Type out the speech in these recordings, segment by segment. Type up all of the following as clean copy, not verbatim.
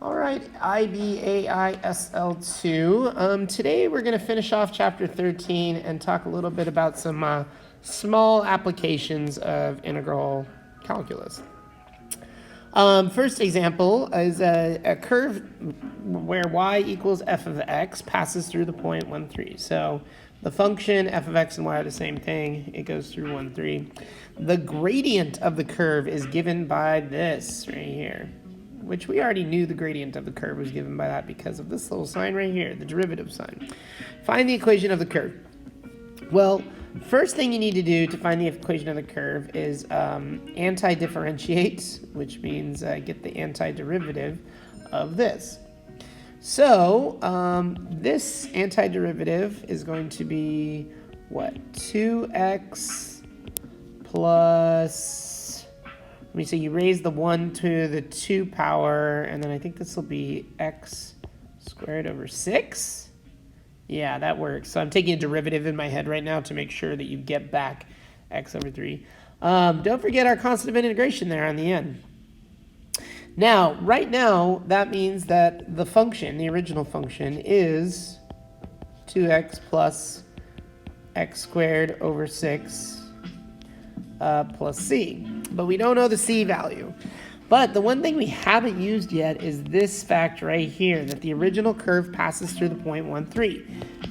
All right, IB AI SL2. Today we're going to finish off chapter 13 and talk a little bit about some small applications of integral calculus. First example is a curve where y equals f of x passes through the point 1, 3. So the function f of x and y are the same thing. It goes through 1, 3. The gradient of the curve is given by this right here, which we already knew the gradient of the curve was given by that because of this little sign right here, the derivative sign. Find the equation of the curve. Well, first thing you need to do to find the equation of the curve is anti-differentiate, which means get the antiderivative of this. So this antiderivative is going to be, what, 2x plus, let me see, you raise the 1 to the 2 power, and then I think this will be x squared over 6. Yeah, that works. So I'm taking a derivative in my head right now to make sure that you get back x over 3. Don't forget our constant of integration there on the end. Now, right now, that means that the function, the original function, is 2x plus x squared over 6 plus c. But we don't know the c value. But the one thing we haven't used yet is this fact right here, that the original curve passes through the point 1, 3.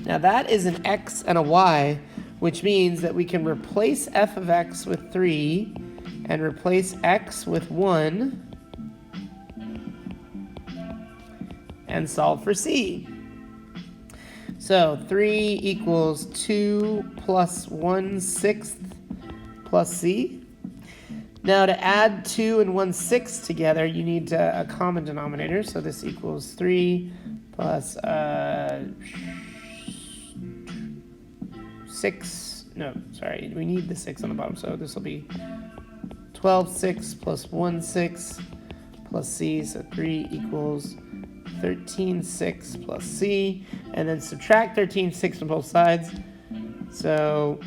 Now that is an x and a y, which means that we can replace f of x with 3 and replace x with 1 and solve for c. So 3 equals 2 plus 1/6 plus c. Now to add 2 and 1/6 together, you need a common denominator. So this equals 3 plus 6. No, sorry, we need the 6 on the bottom. So this will be 12/6 plus 1/6 plus c. So 3 equals 13/6 plus c. And then subtract 13/6 from both sides. So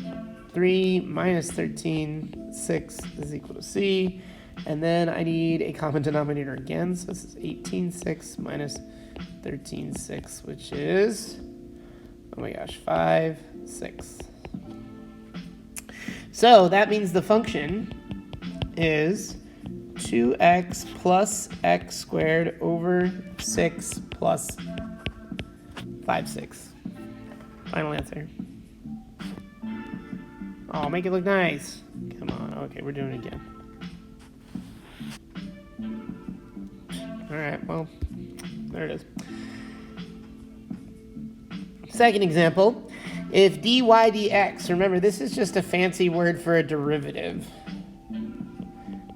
3 minus 13/6 is equal to c. And then I need a common denominator again. So this is 18/6 minus 13/6, which is, oh my gosh, 5/6. So that means the function is 2x plus x squared over 6 plus 5/6. Final answer. Oh, make it look nice. Come on. Okay, we're doing it again. All right, well, there it is. Second example, if dy dx, remember this is just a fancy word for a derivative.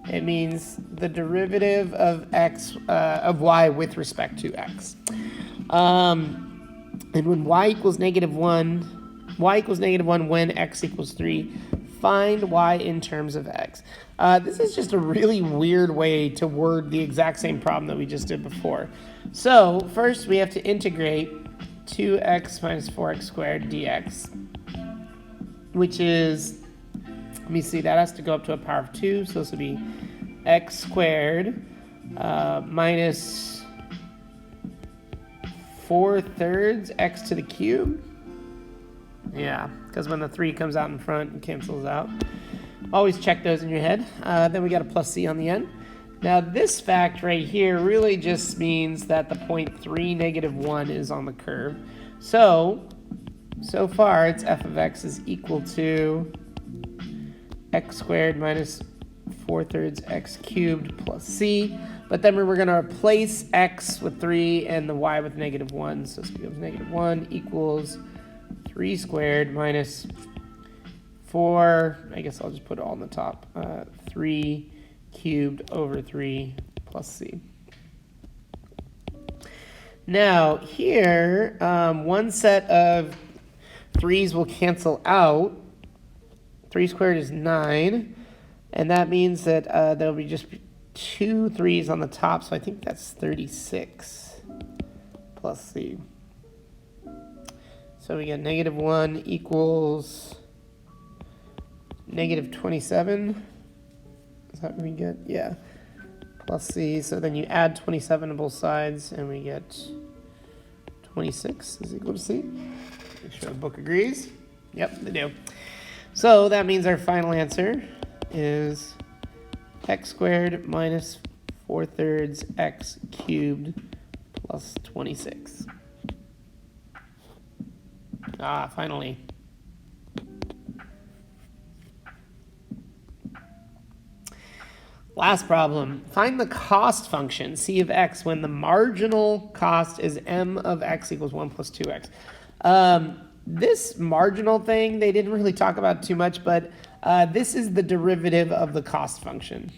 It means the derivative of x, of y with respect to x. And when y equals -1, when x equals 3. Find y in terms of x. This is just a really weird way to word the exact same problem that we just did before. So first we have to integrate 2x minus 4x squared dx, which is, let me see, that has to go up to a power of 2. So this will be x squared minus 4/3 x to the cube. Yeah, because when the 3 comes out in front, it cancels out. Always check those in your head. Then we got a plus c on the end. Now this fact right here really just means that the point 3, -1 is on the curve. So far it's f of x is equal to x squared minus 4/3 x cubed plus c. But then we're going to replace x with 3 and the y with -1. So this becomes -1 equals 3 squared minus 4, I guess I'll just put it all on the top, 3 cubed over 3 plus c. Now here, one set of 3's will cancel out. 3 squared is 9, and that means that there'll be just 2 3's on the top, so I think that's 36 plus c. So we get -1 equals -27. Is that what we get? Yeah. plus c. So then you add 27 to both sides, and we get 26 is equal to c. Make sure the book agrees. Yep, they do. So that means our final answer is x squared minus 4/3 x cubed plus 26. Ah, finally. Last problem. Find the cost function, c of x, when the marginal cost is m of x equals 1 plus 2x. This marginal thing, they didn't really talk about too much, but this is the derivative of the cost function.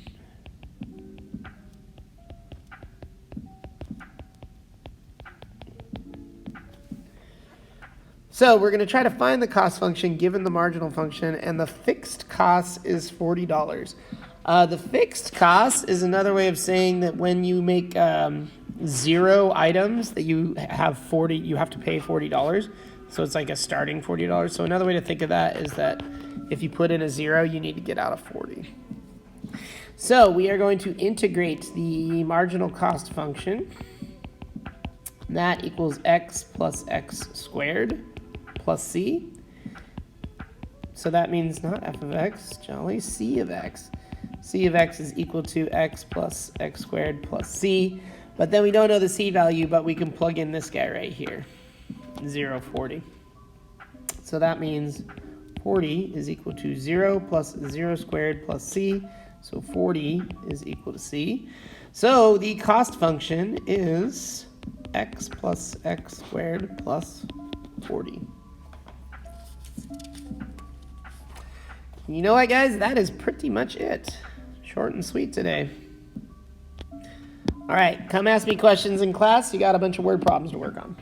So we're going to try to find the cost function given the marginal function, and the fixed cost is $40. The fixed cost is another way of saying that when you make 0 items that you have to pay $40. So it's like a starting $40. So another way to think of that is that if you put in a 0, you need to get out of 40. So we are going to integrate the marginal cost function. That equals x plus x squared plus c. So that means not f of x, jolly, c of x. C of x is equal to x plus x squared plus c. But then we don't know the c value, but we can plug in this guy right here, 0, 40. So that means 40 is equal to 0 plus 0 squared plus c. So 40 is equal to c. So the cost function is x plus x squared plus 40. You know what, guys? That is pretty much it. Short and sweet today. All right, come ask me questions in class. You got a bunch of word problems to work on.